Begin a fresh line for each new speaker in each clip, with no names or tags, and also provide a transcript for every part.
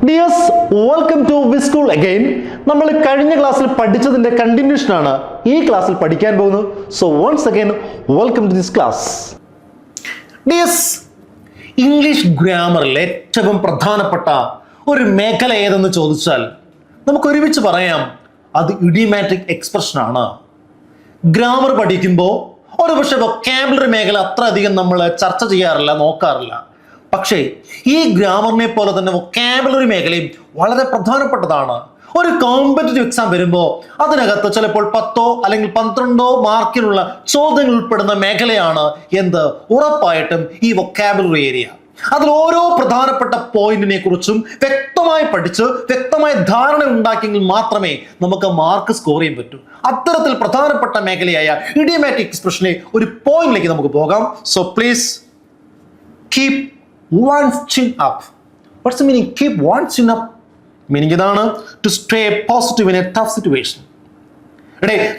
Dears, welcome to V school again. നമ്മൾ കഴിഞ്ഞ ക്ലാസ്സിൽ പഠിച്ചതിന്റെ കണ്ടിന്യൂഷൻ ആണ് ഈ ക്ലാസ്സിൽ പഠിക്കാൻ പോകുന്നത്. So once again welcome to this class. Dears, English ഗ്രാമറിൽ ഏറ്റവും പ്രധാനപ്പെട്ട ഒരു മേഖല ഏതെന്ന് ചോദിച്ചാൽ നമുക്ക് ഒരുമിച്ച് പറയാം, അത് ഇഡിയോമാറ്റിക് എക്സ്പ്രഷൻ ആണ്. ഗ്രാമർ പഠിക്കുമ്പോൾ ഒരുപക്ഷെ വൊക്കാബുലറി മേഖല അത്ര അധികം നമ്മൾ ചർച്ച ചെയ്യാറില്ല, നോക്കാറില്ല. പക്ഷേ ഈ ഗ്രാമറിനെ പോലെ തന്നെ വൊക്കാബുലറി മേഖലയും വളരെ പ്രധാനപ്പെട്ടതാണ്. ഒരു കോമ്പറ്റീവ് എക്സാം വരുമ്പോൾ അതിനകത്ത് ചിലപ്പോൾ 10 അല്ലെങ്കിൽ 12 മാർക്കിനുള്ള ചോദ്യങ്ങൾ ഉൾപ്പെടുന്ന മേഖലയാണ് എന്ത്, ഉറപ്പായിട്ടും ഈ വൊക്കാബുലറി ഏരിയ. അതിൽ ഓരോ പ്രധാനപ്പെട്ട പോയിന്റിനെ കുറിച്ചും വ്യക്തമായി പഠിച്ച് വ്യക്തമായ ധാരണ ഉണ്ടാക്കിയെങ്കിൽ മാത്രമേ നമുക്ക് മാർക്ക് സ്കോർ ചെയ്യാൻ പറ്റൂ. അത്തരത്തിൽ പ്രധാനപ്പെട്ട മേഖലയായ ഇഡിയോമാറ്റിക് എക്സ്പ്രഷനെ ഒരു പോയിന്റിലേക്ക് നമുക്ക് പോകാം. So please keep one's chin up. What's the meaning? Keep one's chin up. Meaning ഇതാണ്, to stay positive in a tough situation.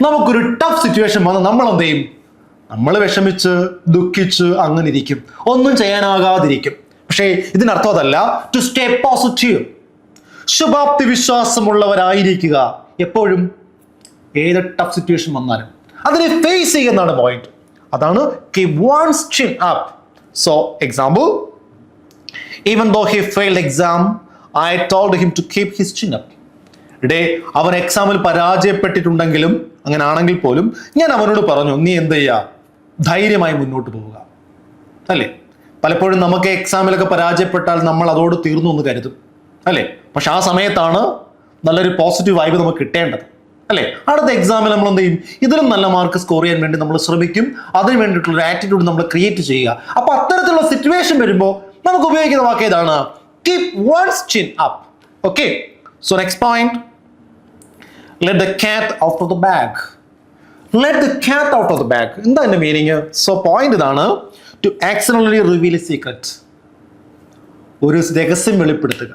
നമുക്കൊരു ടഫ് സിറ്റുവേഷൻ വന്ന് നമ്മൾ എന്ത് ചെയ്യും? നമ്മൾ വിഷമിച്ച് ദുഃഖിച്ച് അങ്ങനെ ഇരിക്കും, ഒന്നും ചെയ്യാനാകാതിരിക്കും. പക്ഷേ ഇതിനർത്ഥം അതല്ല. ടു സ്റ്റേ പോസിറ്റീവ്, ശുഭാപ്തി വിശ്വാസമുള്ളവരായിരിക്കുക എപ്പോഴും. ഏത് ടഫ് സിറ്റുവേഷൻ വന്നാലും അതിനെ ഫേസ് ചെയ്യുന്നതാണ് പോയിന്റ്. അതാണ് keep one's chin up. So example, even though he failed exam, I told him to keep his chin up. അവൻ എക്സാമിൽ പരാജയപ്പെട്ടിട്ടുണ്ടെങ്കിലും, അങ്ങനെ ആണെങ്കിൽ പോലും ഞാൻ അവനോട് പറഞ്ഞു, നീ എന്ത് ചെയ്യുക, ധൈര്യമായി മുന്നോട്ട് പോവുക. അല്ലേ? പലപ്പോഴും നമുക്ക് എക്സാമിലൊക്കെ പരാജയപ്പെട്ടാൽ നമ്മൾ അതോട് തീർന്നു എന്ന് കരുതും, അല്ലേ? പക്ഷെ ആ സമയത്താണ് നല്ലൊരു പോസിറ്റീവ് വൈബ് നമുക്ക് കിട്ടേണ്ടത്, അല്ലേ? അടുത്ത എക്സാമിൽ നമ്മൾ എന്ത് ചെയ്യും? ഇതിലും നല്ല മാർക്ക് സ്കോർ ചെയ്യാൻ വേണ്ടി നമ്മൾ ശ്രമിക്കും. അതിന് വേണ്ടിയിട്ടുള്ള ഒരു ആറ്റിറ്റ്യൂഡ് നമ്മൾ ക്രിയേറ്റ് ചെയ്യുക. അപ്പൊ അത്തരത്തിലുള്ള സിറ്റുവേഷൻ വരുമ്പോൾ നമുക്ക് ഉപയോഗിക്കുന്ന വാക്ക് ഏതാണ്? Keep one's chin up. Okay. So next point, let the cat out of the bag. Let the cat out of the bag. എന്താ അതിന്റെ മീനിങ്? സോ പോയിന്റ് ഇതാണ്, to accidentally reveal a secret. ഒരു രഹസ്യം വെളിപ്പെടുത്തുക,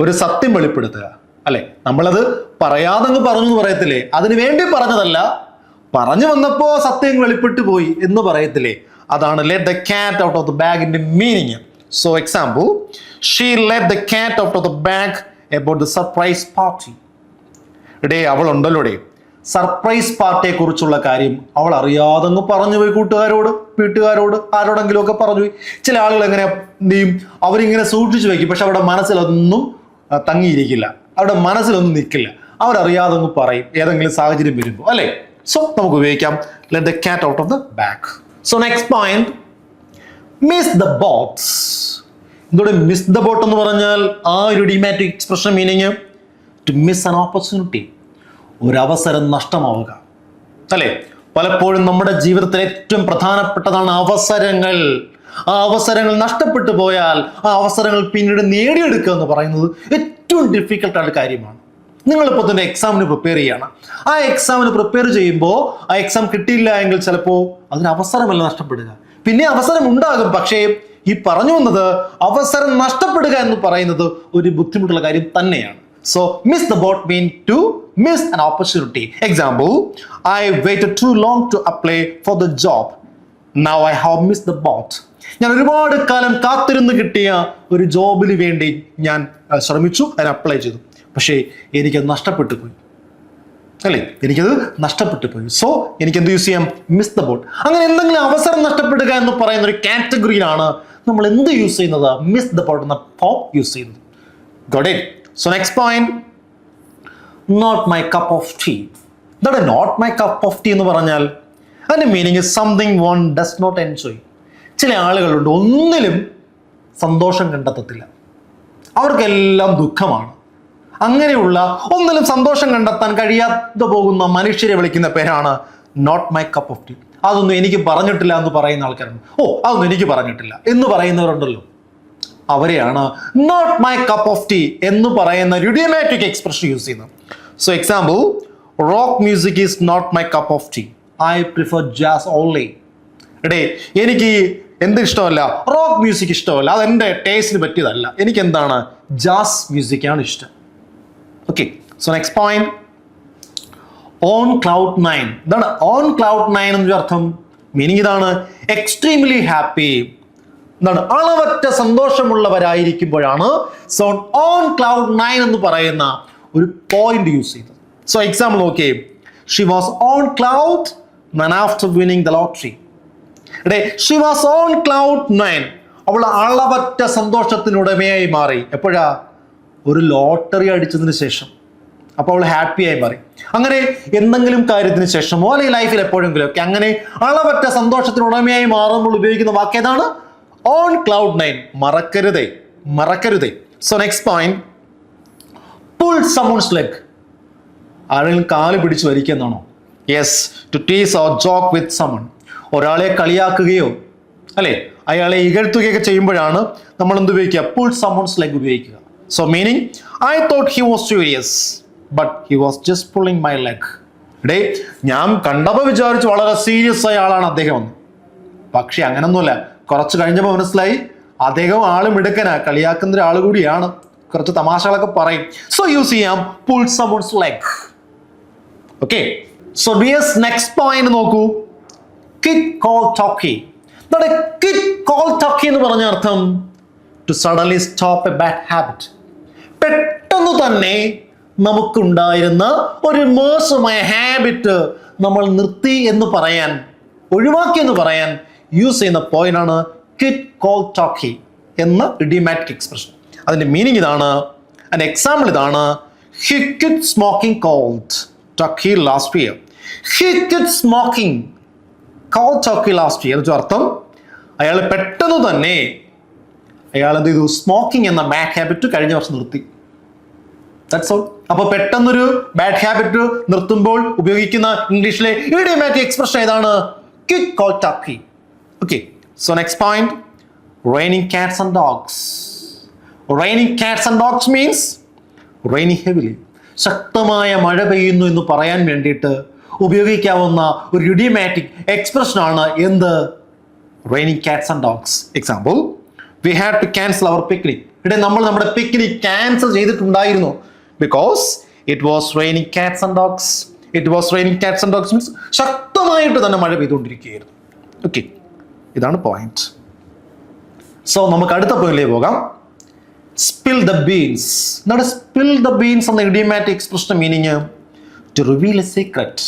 ഒരു സത്യം വെളിപ്പെടുത്തുക, അല്ലെ? നമ്മളത് പറയാതങ്ങ് പറഞ്ഞു എന്ന് പറയത്തില്ലേ, അതിനു വേണ്ടി പറഞ്ഞതല്ല, പറഞ്ഞു വന്നപ്പോ സത്യം വെളിപ്പെട്ടു പോയി എന്ന് പറയത്തില്ലേ, അതാണ് let the cat out of the bag ന്റെ meaning. So example, she let the cat out of the bag about the surprise party. അവൾ ഉണ്ടല്ലോ സർപ്രൈസ് പാർട്ടിയെ കുറിച്ചുള്ള കാര്യം അവൾ അറിയാതങ്ങ് പറഞ്ഞു പോയി. കൂട്ടുകാരോട്, വീട്ടുകാരോട്, ആരോടെങ്കിലും ഒക്കെ പറഞ്ഞു പോയി. ചില ആളുകൾ എങ്ങനെ എന്ത് ചെയ്യും? അവരിങ്ങനെ സൂക്ഷിച്ചു വെക്കും, പക്ഷെ അവരുടെ മനസ്സിലൊന്നും തങ്ങിയിരിക്കില്ല, അവരുടെ മനസ്സിലൊന്നും നിൽക്കില്ല. അവരറിയാതങ്ങ് പറയും ഏതെങ്കിലും സാഹചര്യം വരുമ്പോൾ, അല്ലേ? സോ നമുക്ക് ഉപയോഗിക്കാം let the cat out of the bag. So next point, miss the boat. ഇതോടെ മിസ് ദ ബോട്ട് എന്ന് പറഞ്ഞാൽ ആ ഒരു idiomatic expression meaning to miss an opportunity, ഒരു അവസരം നഷ്ടമാവുക, അല്ലേ? പലപ്പോഴും നമ്മുടെ ജീവിതത്തിൽ ഏറ്റവും പ്രധാനപ്പെട്ടതാണ് അവസരങ്ങൾ. ആ അവസരങ്ങൾ നഷ്ടപ്പെട്ടു പോയാൽ ആ അവസരങ്ങൾ പിന്നീട് നേടിയെടുക്കുക എന്ന് പറയുന്നത് ഏറ്റവും ഡിഫിക്കൽട്ടായ കാര്യമാണ്. നിങ്ങളിപ്പോൾ തന്നെ എക്സാമിന് പ്രിപ്പയർ ചെയ്യണം. ആ എക്സാമിന് പ്രിപ്പയർ ചെയ്യുമ്പോൾ ആ എക്സാം കിട്ടിയില്ല എങ്കിൽ ചിലപ്പോൾ അതിന് അവസരമല്ല നഷ്ടപ്പെടുക, പിന്നെ അവസരം ഉണ്ടാകും. പക്ഷേ ഈ പറഞ്ഞു വന്നത് അവസരം നഷ്ടപ്പെടുക എന്ന് പറയുന്നത് ഒരു ബുദ്ധിമുട്ടുള്ള കാര്യം തന്നെയാണ്. So miss the boat mean to miss an opportunity. Example, I waited too long to apply for the job. Now I have missed the boat. ഞാൻ ഒരുപാട് കാലം കാത്തിരുന്ന് കിട്ടിയ ഒരു ജോബിന് വേണ്ടി ഞാൻ ശ്രമിച്ചു, അതിന് അപ്ലൈ ചെയ്തു, പക്ഷേ എനിക്കത് നഷ്ടപ്പെട്ടു പോയി, അല്ലേ? എനിക്കത് നഷ്ടപ്പെട്ടു പോയി. സോ എനിക്ക് എന്ത് യൂസ് ചെയ്യാം? Miss the boat. അങ്ങനെ എന്തെങ്കിലും അവസരം നഷ്ടപ്പെടുക എന്ന് പറയുന്ന ഒരു കാറ്റഗറിയിലാണ് നമ്മൾ എന്ത് യൂസ് ചെയ്യുന്നത്? മിസ് ദ ബോട്ട് എന്ന ഫോം യൂസ് ചെയ്യുന്നത്. Got it? So next point, not my cup of tea. എന്താണ് not my cup of tea എന്ന് പറഞ്ഞാൽ? അതിന്റെ meaning something one does not enjoy. ചില ആളുകളുണ്ട്, ഒന്നിലും സന്തോഷം കണ്ടെത്തത്തില്ല, അവർക്കെല്ലാം ദുഃഖമാണ്. അങ്ങനെയുള്ള ഒന്നിലും സന്തോഷം കണ്ടെത്താൻ കഴിയാതെ പോകുന്ന മനുഷ്യരെ വിളിക്കുന്ന പേരാണ് not my cup of tea. അതൊന്നും എനിക്ക് പറഞ്ഞിട്ടില്ല എന്ന് പറയുന്ന ആൾക്കാരുണ്ട്. അതൊന്നും എനിക്ക് പറഞ്ഞിട്ടില്ല എന്ന് പറയുന്നവരുണ്ടല്ലോ, അവരെയാണ് not my cup of tea എന്ന് പറയുന്ന ഇഡിയോമാറ്റിക് എക്സ്പ്രഷൻ യൂസ് ചെയ്യുന്നത്. So example, rock music is not my cup of tea, I prefer jazz only. എനിക്ക് എന്ത് ഇഷ്ടമല്ല? റോക്ക് മ്യൂസിക് ഇഷ്ടമല്ല, അതെൻ്റെ ടേസ്റ്റിന് പറ്റിയതല്ല, എനിക്ക് എന്താണ്? ജാസ് മ്യൂസിക്കാണ് ഇഷ്ടം. Okay. So next point, on cloud 9. ഇതാണ് ഓൺ ക്ലൗഡ് 9 എന്നൊരു അർത്ഥം. മീനിങ് ഇതാണ്, എക്സ്ട്രീംലി ഹാപ്പി, എന്താണ് അളവറ്റ സന്തോഷമുള്ളവരായിരിക്കുമ്പോഴാണ് സോ ഓൺ ക്ലൗഡ് 9 എന്ന് പറയുന്ന ഒരു പോയിന്റ് യൂസ് ചെയ്തത്. സോ എക്സാമ്പിൾ നോക്കിയേ, she was on cloud 9 after winning the lottery. She was on cloud 9, അവൾ അളവറ്റ സന്തോഷത്തിനുടമയായി മാറി. എപ്പോഴാ? ഒരു ലോട്ടറി അടിച്ചതിന് ശേഷം. അപ്പോൾ അവൾ ഹാപ്പിയായി മാറി. അങ്ങനെ എന്തെങ്കിലും കാര്യത്തിന് ശേഷമോ അല്ലെങ്കിൽ ലൈഫിൽ എപ്പോഴെങ്കിലും ഒക്കെ അങ്ങനെ അളവറ്റ സന്തോഷത്തിനുടമയായി മാറുമ്പോൾ ഉപയോഗിക്കുന്ന വാക്ക് ഏതാണ്? On cloud 9. മറക്കരുതേ. So next point, pull someone's leg. ആരെങ്കിലും കാല് പിടിച്ച് വലിക്കുന്നതാണോ? Yes, to tease or joke with someone. ഒരാളെ കളിയാക്കുകയോ അല്ലെ അയാളെ ഇകഴ്ത്തുകയൊക്കെ ചെയ്യുമ്പോഴാണ് നമ്മൾ എന്ത് ഉപയോഗിക്കുക? പുൾ someone's leg ഉപയോഗിക്കുക. So meaning, I thought he was serious but he was just pulling my leg. ഞാൻ കണ്ടപ്പോൾ വിചാരിച്ചു വളരെ സീരിയസ് ആയ ആളാണ് അദ്ദേഹം എന്ന്. പക്ഷെ അങ്ങനൊന്നുമല്ല. കുറച്ച് കഴിഞ്ഞപ്പോൾ മനസ്സിലായി അദ്ദേഹം ആള് മിടുക്കനാ, കളിയാക്കുന്ന ഒരാൾ കൂടിയാണ്, കുറച്ച് തമാശകളൊക്കെ പറയും. സോ യൂസ് ചെയ്യാം pull someone's leg. Okay, so next point നോക്കൂ, kick cold turkey. Kick cold turkey എന്ന് പറഞ്ഞ അർത്ഥം to suddenly stop a bad habit. പെട്ടെന്ന് തന്നെ നമുക്കുണ്ടായിരുന്ന ഒരു മോശമായ ഹാബിറ്റ് നമ്മൾ നിർത്തി എന്ന് പറയാൻ, ഒഴിവാക്കി എന്ന് പറയാൻ യൂസ് ചെയ്യുന്ന പോയിന്റ് ആണ് കിഡ് കോൾ ടോക്കി എന്ന ഇഡിയോമാറ്റിക് എക്സ്പ്രഷൻ. അതിന്റെ മീനിങ് ഇതാണ്, അതിന്റെ എക്സാമ്പിൾ ഇതാണ്, he quit smoking cold turkey last year. He quit smoking cold turkey last year. അർത്ഥം അയാൾ പെട്ടെന്ന് തന്നെ അയാൾ എന്ത് ചെയ്തു? സ്മോക്കിംഗ് എന്ന ബാഡ് ഹാബിറ്റ് കഴിഞ്ഞ വർഷം നിർത്തി. That's all. അപ്പോൾ പെട്ടെന്നൊരു ബാഡ് ഹാബിറ്റ് നിർത്തുമ്പോൾ ഉപയോഗിക്കുന്ന ഇംഗ്ലീഷിലെ ഇഡിയോമാറ്റിക് എക്സ്പ്രഷൻ ഏതാണ്? Quit call talkie. Okay, so next point, raining cats and dogs. Raining cats and dogs means raining heavily. ശക്തമായ മഴ പെയ്യുന്നു എന്ന് പറയാൻ വേണ്ടിയിട്ട് ഉപയോഗിക്കാവുന്ന ഒരു ഇഡിയോമാറ്റിക് എക്സ്പ്രഷൻ ആണ് എന്ത്? Raining cats and dogs. Example, we had to cancel our picnic. നമ്മൾ നമ്മുടെ പിക്നിക് ക്യാൻസൽ ചെയ്തിട്ടുണ്ടായിരുന്നു because it was raining cats and dogs. It was raining cats and dogs means ശക്തമായിട്ട് തന്നെ മഴ പെയ്തുകൊണ്ടിരിക്കുകയായിരുന്നു. ഓക്കെ, ഇതാണ് പോയിന്റ്. സോ നമുക്ക് അടുത്ത പോയിന്റിലേക്ക് പോകാം. Spill the beans. എന്താണ് സ്പിൽ ദ ബീൻസ് എന്ന idiomatic expression meaning? To reveal a secret.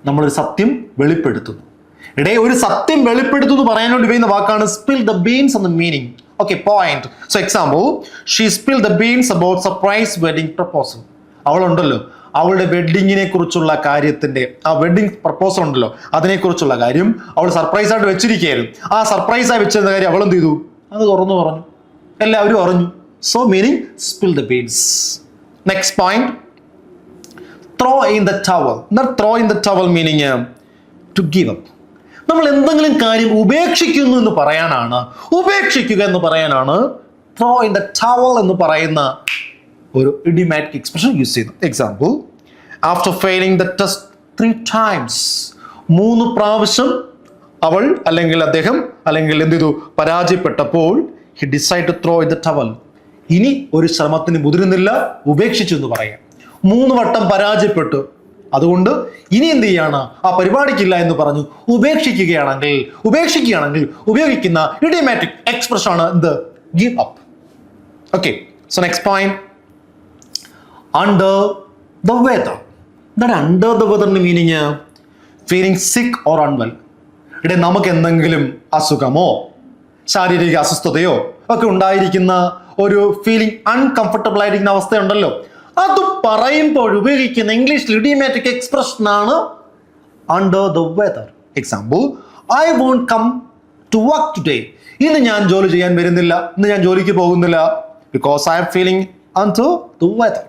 നമ്മളൊരു സത്യം വെളിപ്പെടുത്തുന്നു. ഒരു സത്യം വെളിപ്പെടുത്തുന്നു പറയാൻ വേണ്ടി ഉപയോഗിക്കുന്ന വാക്കാണ് സ്പിൽ ദ ബീൻസ് എന്ന meaning. Okay, point. So example, she spill the beans about surprise wedding proposal. അവളുണ്ടല്ലോ അവളുടെ വെഡിങ്ങിനെ കുറിച്ചുള്ള കാര്യത്തിന്റെ ആ വെഡിങ് പ്രപ്പോസൽ ഉണ്ടല്ലോ അതിനെക്കുറിച്ചുള്ള കാര്യം അവൾ സർപ്രൈസ് ആയിട്ട് വെച്ചിരിക്കുകയായിരുന്നു. ആ സർപ്രൈസ് ആയി വെച്ചിരുന്ന കാര്യം അവൾ എന്ത് ചെയ്തു? അത് തുറന്നു പറഞ്ഞു, എല്ലാവരും അറിഞ്ഞു. So meaning spill the beans. Next point, throw in the towel. Throw in the towel meaning to give up. നമ്മൾ എന്തെങ്കിലും കാര്യം ഉപേക്ഷിക്കുന്നു എന്ന് പറയാനാണ്, ഉപേക്ഷിക്കുക എന്ന് പറയാനാണ് ത്രോ ഇൻ ദ ടവൽ എന്ന് പറയുന്ന ഒരു ഇഡിയോമാറ്റിക് എക്സ്പ്രഷൻ യൂസ് ചെയ്യുന്നു. Example, after failing the test 3 times. 3 പ്രാവശ്യം അവൾ അല്ലെങ്കിൽ അദ്ദേഹം അല്ലെങ്കിൽ എന്ത് ചെയ്തു? പരാജയപ്പെട്ടപ്പോൾ he decide to throw in the towel. ഇനി ഒരു ശ്രമത്തിന് മുതിരുന്നില്ല, ഉപേക്ഷിച്ചു എന്ന് പറയാം. 3 വട്ടം പരാജയപ്പെട്ടു, അതുകൊണ്ട് ഇനി എന്ത് ചെയ്യാണ്? ആ പരിപാടിക്കില്ല എന്ന് പറഞ്ഞു ഉപേക്ഷിക്കുകയാണെങ്കിൽ ഉപയോഗിക്കുന്ന ഇഡിയോമാറ്റിക് എക്സ്പ്രഷൻ ആണ് എന്ത്? Give up. Okay, so next point, under the weather. എന്താണ് അണ്ടർ ദ വെദറിന്റെ meaning? Feeling sick or unwell. നമുക്ക് എന്തെങ്കിലും അസുഖമോ ശാരീരിക അസ്വസ്ഥതയോ ഒക്കെ ഉണ്ടായിരിക്കുന്ന ഒരു ഫീലിംഗ് അൺകംഫർട്ടബിൾ ആയിരിക്കുന്ന അവസ്ഥയുണ്ടല്ലോ, അത് പറയുമ്പോൾ ഉപയോഗിക്കുന്ന ഇംഗ്ലീഷിൽ ഇഡിയോമാറ്റിക് എക്സ്പ്രഷൻ ആണ് under the weather. Example, I won't come to work today. ഇന്ന് ഞാൻ ജോലി ചെയ്യാൻ വരുന്നില്ല, ഇന്ന് ഞാൻ ജോലിക്ക് പോകുന്നില്ല because I am feeling under the weather.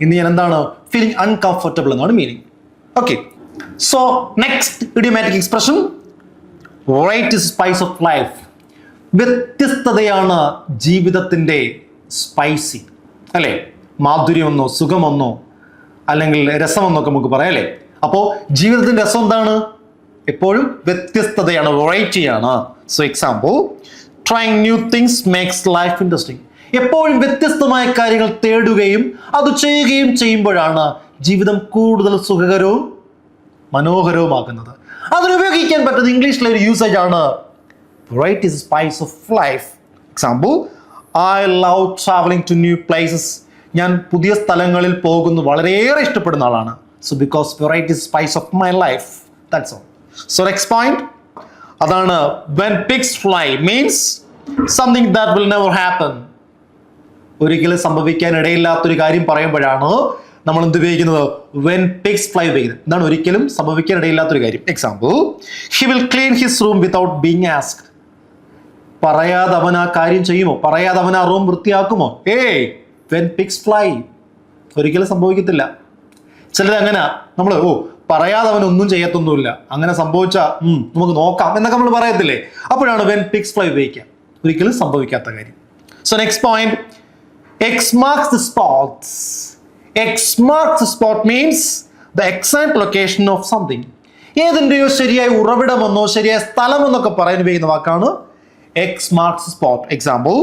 ഇന്ന് ഞാൻ എന്താണ്? ഫീലിംഗ് അൺകംഫർട്ടബിൾ എന്നാണ് meaning. Okay, so next idiomatic expression, variety spice of life. വ്യത്യസ്തതയാണ് ജീവിതത്തിന്റെ സ്പൈസി, അല്ലേ? മാധുര്യമെന്നോ സുഖമെന്നോ അല്ലെങ്കിൽ രസമെന്നൊക്കെ നമുക്ക് പറയാം, അല്ലേ? അപ്പോൾ ജീവിതത്തിന്റെ രസം എന്താണ്? എപ്പോഴും വ്യത്യസ്തതയാണ്, വെറൈറ്റിയാണ്. So example, trying new things makes life interesting. എപ്പോഴും വ്യത്യസ്തമായ കാര്യങ്ങൾ തേടുകയും അത് ചെയ്യുകയും ചെയ്യുമ്പോഴാണ് ജീവിതം കൂടുതൽ സുഖകരവും മനോഹരവുമാകുന്നത്. അതിനുപയോഗിക്കാൻ പറ്റുന്ന ഇംഗ്ലീഷിലെ ഒരു യൂസേജ് ആണ് Variety is the spice of life. Example, I love traveling to new places. ഞാൻ പുതിയ സ്ഥലങ്ങളിൽ പോകുന്നു വളരെയേറെ ഇഷ്ടപ്പെടുന്ന ആളാണ്. So because variety is the spice of my life. That's all. So next point, അതാണ് when pigs fly means something that will never happen. ഒരിക്കലും സംഭവിക്കാൻ ഇടയില്ലാത്തൊരു കാര്യം പറയുമ്പോഴാണ് നമ്മൾ എന്ത് ഉപയോഗിക്കുന്നത്? when pigs fly ഉപയോഗിക്കുന്നത്. എന്താണ് ഒരിക്കലും സംഭവിക്കാൻ ഇടയില്ലാത്തൊരു കാര്യം? Example, he will clean his room without being asked. പറയാതെ അവൻ ആ കാര്യം ചെയ്യുമോ? പറയാതെ അവൻ ആ റൂം വൃത്തിയാക്കുമോ? when pigs fly ഒരിക്കലും സംഭവിക്കത്തില്ല. ചിലത് അങ്ങനെ നമ്മൾ പറയാതെ അവൻ ഒന്നും ചെയ്യത്തൊന്നുമില്ല, അങ്ങനെ സംഭവിച്ചാൽ നമുക്ക് നോക്കാം എന്നൊക്കെ നമ്മൾ പറയത്തില്ലേ? അപ്പോഴാണ് when pigs fly ഉപയോഗിക്കുക. ഒരിക്കലും സംഭവിക്കാത്ത കാര്യം. So next point, X marks the spot. X marks the spot means the exact location of something. ഏതിൻ്റെയോ ശരിയായ ഉറവിടമെന്നോ ശരിയായ സ്ഥലമെന്നൊക്കെ പറയാൻ ഉപയോഗിക്കുന്ന വാക്കാണ് X marks the spot. Example,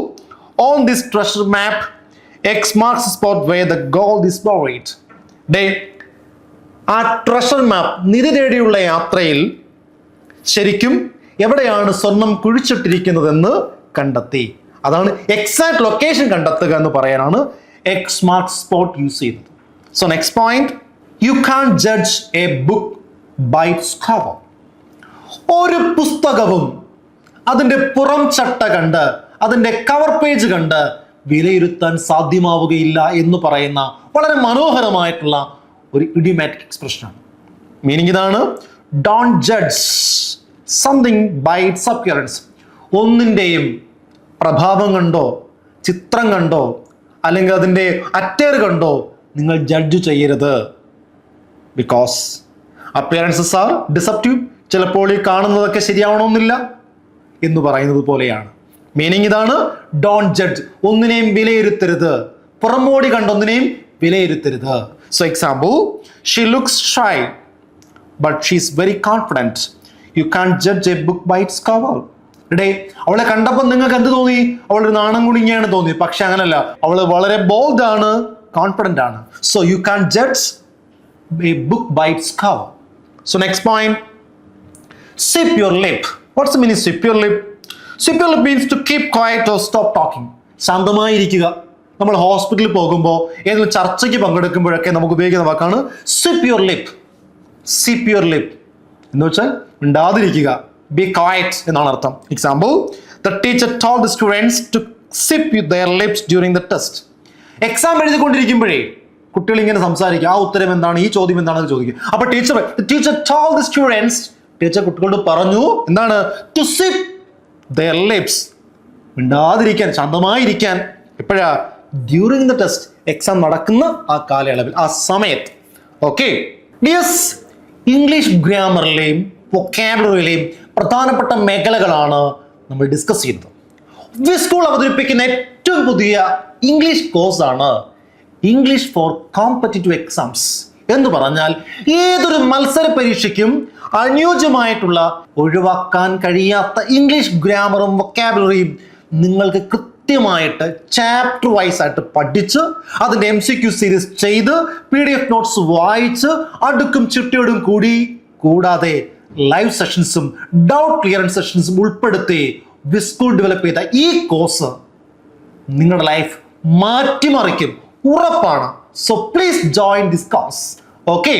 on this treasure map, X marks the spot where the gold is buried. ആ treasure മാപ്പ്, നിധി തേടിയുള്ള യാത്രയിൽ ശരിക്കും എവിടെയാണ് സ്വർണം കുഴിച്ചിട്ടിരിക്കുന്നതെന്ന് കണ്ടെത്തി. അതാണ് എക്സാക്ട് ലൊക്കേഷൻ കണ്ടെത്തുക എന്ന് പറയാനാണ് എക്സ് മാർക്ക് സ്പോട്ട് യൂസ് ചെയ്യുന്നത്. So next point, you can judge a book by its cover. ഒരു പുസ്തകവും അതിൻ്റെ പുറം ചട്ട കണ്ട് അതിൻ്റെ കവർ പേജ് കണ്ട് വിലയിരുത്താൻ സാധ്യമാവുകയില്ല എന്ന് പറയുന്ന വളരെ മനോഹരമായിട്ടുള്ള ഒരു ഇഡിയോമാറ്റിക് എക്സ്പ്രഷനാണ്. മീനിങ് ഇതാണ്, don't judge something by its appearance. ഒന്നിൻ്റെയും പ്രഭാവം കണ്ടോ ചിത്രം കണ്ടോ അല്ലെങ്കിൽ അതിൻ്റെ അറ്റയർ കണ്ടോ നിങ്ങൾ ജഡ്ജ് ചെയ്യരുത്. Because appearances are deceptive. ചിലപ്പോൾ ഈ കാണുന്നതൊക്കെ ശരിയാവണമെന്നില്ല എന്ന് പറയുന്നത് പോലെയാണ്. മീനിങ് ഇതാണ്, ഡോണ്ട് ജഡ്ജ്. ഒന്നിനെയും വിലയിരുത്തരുത്, പുറമോടി കണ്ടൊന്നിനെയും വിലയിരുത്തരുത്. So example, she looks shy but she is very confident. You can judge a book by its cover. അവളെ കണ്ടപ്പോൾ നിങ്ങൾക്ക് എന്ത് തോന്നി? അവളൊരു നാണം കുടുങ്ങിയാണ് തോന്നി. പക്ഷെ അങ്ങനല്ല, അവൾ വളരെ ബോൾഡ് ആണ്, കോൺഫിഡൻ്റ് ആണ്. So you can judge a book by its cover. So next point, zip your lip. What's the meaning zip your lip? Zip your lip means to keep quiet or stop talking. ശാന്തമായിരിക്കുക. നമ്മൾ ഹോസ്പിറ്റലിൽ പോകുമ്പോൾ ഏതെങ്കിലും ചർച്ചയ്ക്ക് പങ്കെടുക്കുമ്പോഴൊക്കെ നമുക്ക് ഉപയോഗിക്കുന്ന വാക്കാണ് zip your lip. Zip your lip എന്ന് വെച്ചാൽ മിണ്ടാതിരിക്കുക, ബി ക്വയറ്റ് എന്നാണ് അർത്ഥം. Example, the teacher told the students to zip their lips during the test. Exam എഴുതിക്കൊണ്ടിരിക്കുമ്പോഴേ കുട്ടികൾ ഇങ്ങനെ സംസാരിക്കുക, ആ ഉത്തരം എന്താണ്, ഈ ചോദ്യം എന്താണെന്ന് ചോദിക്കുക. അപ്പൊ teacher told the students, teacher കുട്ടികളോട് പറഞ്ഞു എന്താണ്? ടു സിപ്പ് ദെയർ ലിപ്സ്, മിണ്ടാതിരിക്കാൻ, ശാന്തമായിരിക്കാൻ. എപ്പോഴാ? ഡ്യൂറിംഗ് ദ ടെസ്റ്റ്, എക്സാം നടക്കുന്ന ആ കാലയളവിൽ, ആ സമയത്ത്. ഓക്കെ ഡിയേഴ്സ്, ഇംഗ്ലീഷ് ഗ്രാമറിലെയും വൊക്കാബുലറിയിലെയും പ്രധാനപ്പെട്ട മേഖലകളാണ് നമ്മൾ ഡിസ്കസ് ചെയ്യുന്നത്. വിസ്കൂൾ അവതരിപ്പിക്കുന്ന ഏറ്റവും പുതിയ ഇംഗ്ലീഷ് കോഴ്സാണ് ഇംഗ്ലീഷ് ഫോർ കോമ്പറ്റിറ്റീവ് എക്സാംസ്. എന്ന് പറഞ്ഞാൽ ഏതൊരു മത്സര പരീക്ഷയ്ക്കും അനുയോജ്യമായിട്ടുള്ള, ഒഴിവാക്കാൻ കഴിയാത്ത ഇംഗ്ലീഷ് ഗ്രാമറും വൊക്കാബുലറിയും നിങ്ങൾക്ക് കൃത്യമായിട്ട് ചാപ്റ്റർ വൈസ് ആയിട്ട് പഠിച്ച് അതിൻ്റെ MCQ സീരീസ് ചെയ്ത് PDF നോട്ട്സ് വായിച്ച് അടുക്കും ചിട്ടയോടും കൂടാതെ ലൈവ് സെഷൻസും ഡൗട്ട് ക്ലിയറൻസ് സെഷൻസും ഉൾപ്പെടുത്തി വിസ്കൂൾ ഡെവലപ്പ് ചെയ്ത ഈ കോഴ്സ് നിങ്ങളുടെ ലൈഫ് മാറ്റിമറിക്കും, ഉറപ്പാണ്. So please join this course. Okay.